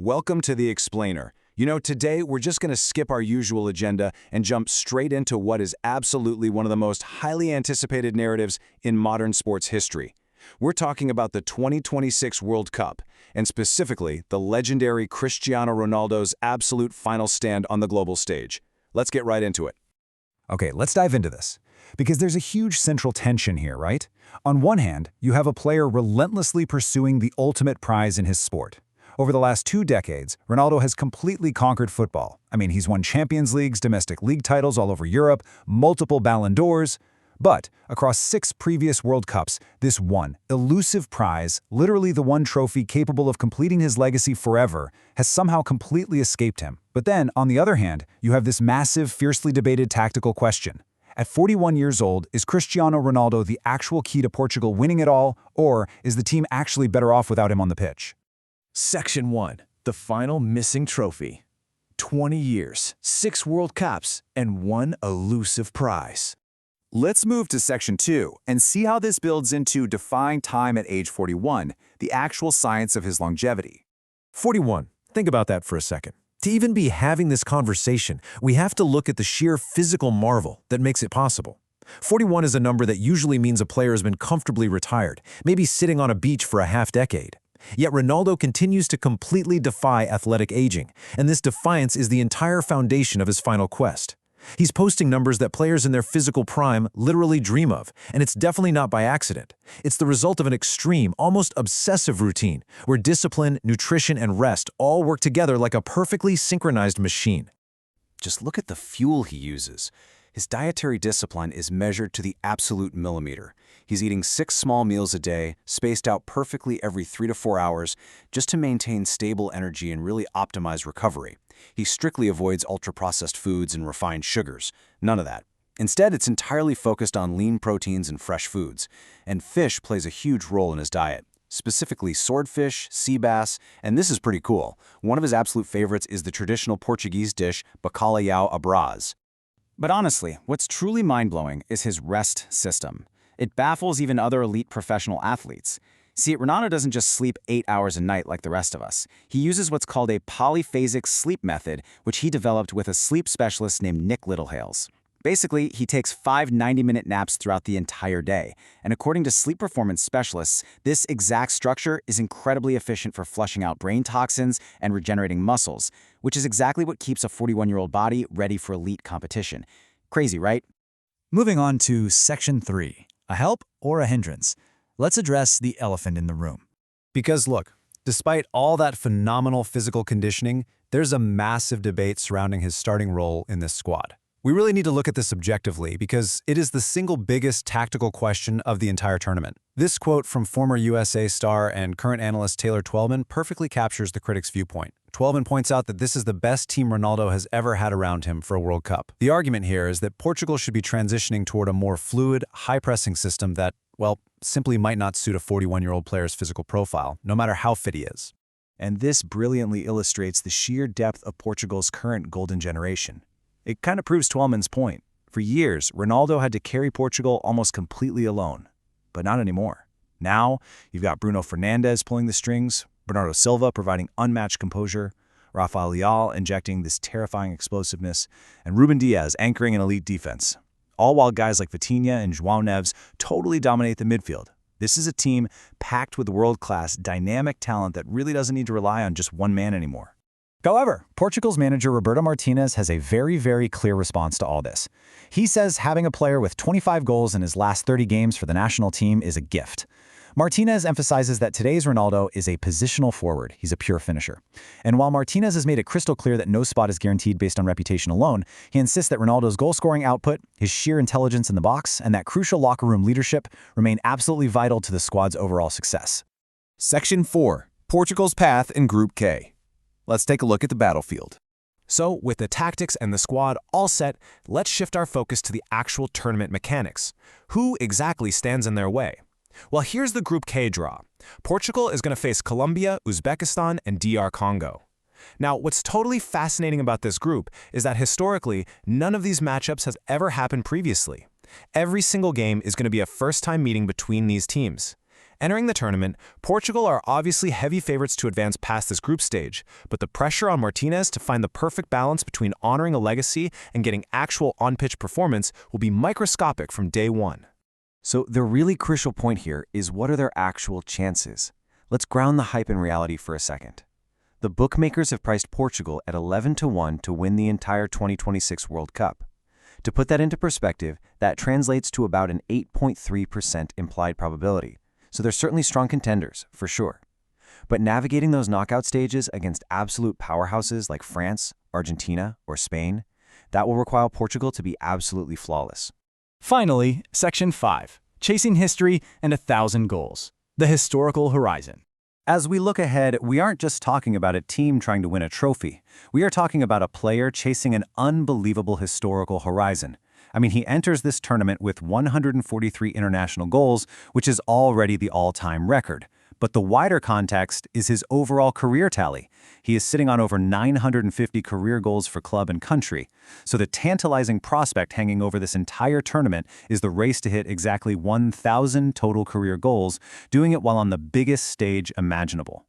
Welcome to The Explainer. Today we're just going to skip our usual agenda and jump straight into what is absolutely one of the most highly anticipated narratives in modern sports history. We're talking about the 2026 World Cup, and specifically the legendary Cristiano Ronaldo's absolute final stand on the global stage. Let's get right into it. Okay, let's dive into this. Because there's a huge central tension here, right? On one hand, you have a player relentlessly pursuing the ultimate prize in his sport. Over the last 2 decades, Ronaldo has completely conquered football. He's won Champions Leagues, domestic league titles all over Europe, multiple Ballon d'Ors. But across 6 previous World Cups, this one elusive prize, literally the one trophy capable of completing his legacy forever, has somehow completely escaped him. But then, on the other hand, you have this massive, fiercely debated tactical question. At 41 years old, is Cristiano Ronaldo the actual key to Portugal winning it all, or is the team actually better off without him on the pitch? Section 1. The final missing trophy. 20 years, 6 World Cups, and 1 elusive prize. Let's move to Section 2 and see how this builds into defying time at age 41, the actual science of his longevity. 41. Think about that for a second. To even be having this conversation, we have to look at the sheer physical marvel that makes it possible. 41 is a number that usually means a player has been comfortably retired, maybe sitting on a beach for a half-decade. Yet Ronaldo continues to completely defy athletic aging, and this defiance is the entire foundation of his final quest. He's posting numbers that players in their physical prime literally dream of, and it's definitely not by accident. It's the result of an extreme, almost obsessive routine, where discipline, nutrition, and rest all work together like a perfectly synchronized machine. Just look at the fuel he uses. His dietary discipline is measured to the absolute millimeter. He's eating 6 small meals a day, spaced out perfectly every 3 to 4 hours, just to maintain stable energy and really optimize recovery. He strictly avoids ultra-processed foods and refined sugars. None of that. Instead, it's entirely focused on lean proteins and fresh foods. And fish plays a huge role in his diet. Specifically swordfish, sea bass, and this is pretty cool. One of his absolute favorites is the traditional Portuguese dish bacalhau à brás. But honestly, what's truly mind-blowing is his rest system. It baffles even other elite professional athletes. See, Ronaldo doesn't just sleep 8 hours a night like the rest of us. He uses what's called a polyphasic sleep method, which he developed with a sleep specialist named Nick Littlehales. Basically, he takes 5 90-minute naps throughout the entire day, and according to sleep performance specialists, this exact structure is incredibly efficient for flushing out brain toxins and regenerating muscles, which is exactly what keeps a 41-year-old body ready for elite competition. Crazy, right? Moving on to Section 3, a help or a hindrance. Let's address the elephant in the room. Because look, despite all that phenomenal physical conditioning, there's a massive debate surrounding his starting role in this squad. We really need to look at this objectively because it is the single biggest tactical question of the entire tournament. This quote from former USA star and current analyst Taylor Twellman perfectly captures the critics' viewpoint. Twellman points out that this is the best team Ronaldo has ever had around him for a World Cup. The argument here is that Portugal should be transitioning toward a more fluid, high-pressing system that, well, simply might not suit a 41-year-old player's physical profile, no matter how fit he is. And this brilliantly illustrates the sheer depth of Portugal's current golden generation. It kind of proves Twellman's point. For years, Ronaldo had to carry Portugal almost completely alone. But not anymore. Now, you've got Bruno Fernandes pulling the strings, Bernardo Silva providing unmatched composure, Rafael Leal injecting this terrifying explosiveness, and Ruben Diaz anchoring an elite defense. All while guys like Vitinha and João Neves totally dominate the midfield. This is a team packed with world-class, dynamic talent that really doesn't need to rely on just one man anymore. However, Portugal's manager Roberto Martinez has a very clear response to all this. He says having a player with 25 goals in his last 30 games for the national team is a gift. Martinez emphasizes that today's Ronaldo is a positional forward. He's a pure finisher. And while Martinez has made it crystal clear that no spot is guaranteed based on reputation alone, he insists that Ronaldo's goal-scoring output, his sheer intelligence in the box, and that crucial locker room leadership remain absolutely vital to the squad's overall success. Section 4. Portugal's path in Group K. Let's take a look at the battlefield. So, with the tactics and the squad all set, let's shift our focus to the actual tournament mechanics. Who exactly stands in their way? Well, here's the Group K draw. Portugal is going to face Colombia, Uzbekistan, and DR Congo. Now, what's totally fascinating about this group is that historically, none of these matchups has ever happened previously. Every single game is going to be a first-time meeting between these teams. Entering the tournament, Portugal are obviously heavy favorites to advance past this group stage, but the pressure on Martinez to find the perfect balance between honoring a legacy and getting actual on-pitch performance will be microscopic from day one. So the really crucial point here is, what are their actual chances? Let's ground the hype in reality for a second. The bookmakers have priced Portugal at 11-1 to win the entire 2026 World Cup. To put that into perspective, that translates to about an 8.3% implied probability. So they're certainly strong contenders, for sure. But navigating those knockout stages against absolute powerhouses like France, Argentina, or Spain, that will require Portugal to be absolutely flawless. Finally, Section 5, Chasing History and 1,000 Goals, the historical horizon. As we look ahead, we aren't just talking about a team trying to win a trophy. We are talking about a player chasing an unbelievable historical horizon. I mean, he enters this tournament with 143 international goals, which is already the all-time record. But the wider context is his overall career tally. He is sitting on over 950 career goals for club and country. So the tantalizing prospect hanging over this entire tournament is the race to hit exactly 1,000 total career goals, doing it while on the biggest stage imaginable.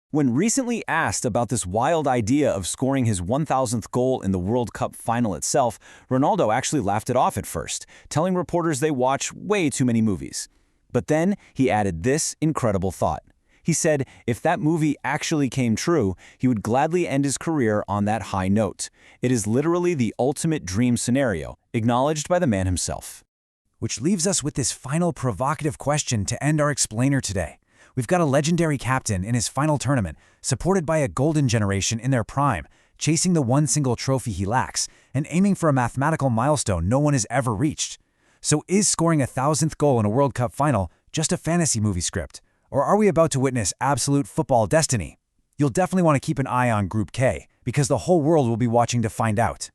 When recently asked about this wild idea of scoring his 1,000th goal in the World Cup final itself, Ronaldo actually laughed it off at first, telling reporters they watch way too many movies. But then he added this incredible thought. He said if that movie actually came true, he would gladly end his career on that high note. It is literally the ultimate dream scenario, acknowledged by the man himself. Which leaves us with this final provocative question to end our explainer today. We've got a legendary captain in his final tournament, supported by a golden generation in their prime, chasing the one single trophy he lacks, and aiming for a mathematical milestone no one has ever reached. So is scoring a 1,000th goal in a World Cup final just a fantasy movie script? Or are we about to witness absolute football destiny? You'll definitely want to keep an eye on Group K, because the whole world will be watching to find out.